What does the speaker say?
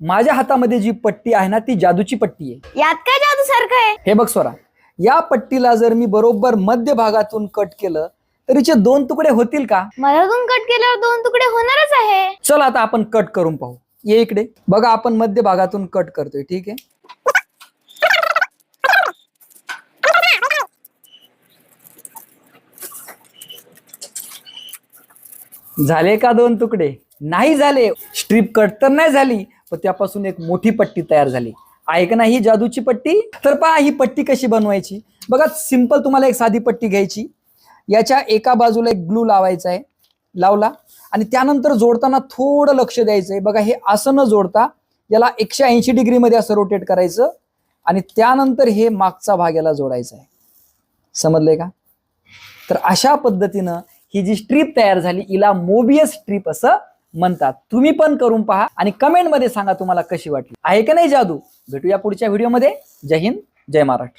माझ्या हातामध्ये जी पट्टी आहे ना ती जादूची पट्टी आहे। यात काय जादू सारखं आहे? हे बघ स्वरा, या पट्टीला जर मी बरोबर मध्य भागातून कट केलं तर हिचे 2 तुकडे होतील का? मधातून कट केल्यावर 2 तुकडे होणारच आहे। चल आता आपण कट करून पाहू। ये इकडे बघा, आपण मध्य भागातून कट करतोय, ठीक आहे। झाले का 2 तुकडे? नाही झाले। स्ट्रीप कट तर नाही झाली, पण त्यापासून एक मोठी पट्टी तयार झाली आहे का नाही, ही जादूची पट्टी। तर पहा ही पट्टी कशी बनवायची। बघा सिंपल, तुम्हाला एक साधी पट्टी घ्यायची, याच्या एका बाजूला एक ग्लू लावायचा आहे, लावला आणि त्यानंतर जोडताना थोडं लक्ष द्यायचंय। बघा हे असं न जोडता याला 180 डिग्री मध्ये असं रोटेट करायचं आणि त्यानंतर हे मागचा भाग याला जोडायचा आहे। समजलंय का? तर अशा पद्धतीनं ही जी स्ट्रीप तयार झाली हिला मोबियस स्ट्रीप असं म्हणतात। तुम्ही पण करून पहा आणि कमेंट मध्ये सांगा तुम्हाला कशी वाटली आहे का नाही जादू। भेटूया पुढच्या व्हिडिओमध्ये। जय हिंद, जय महाराष्ट्र।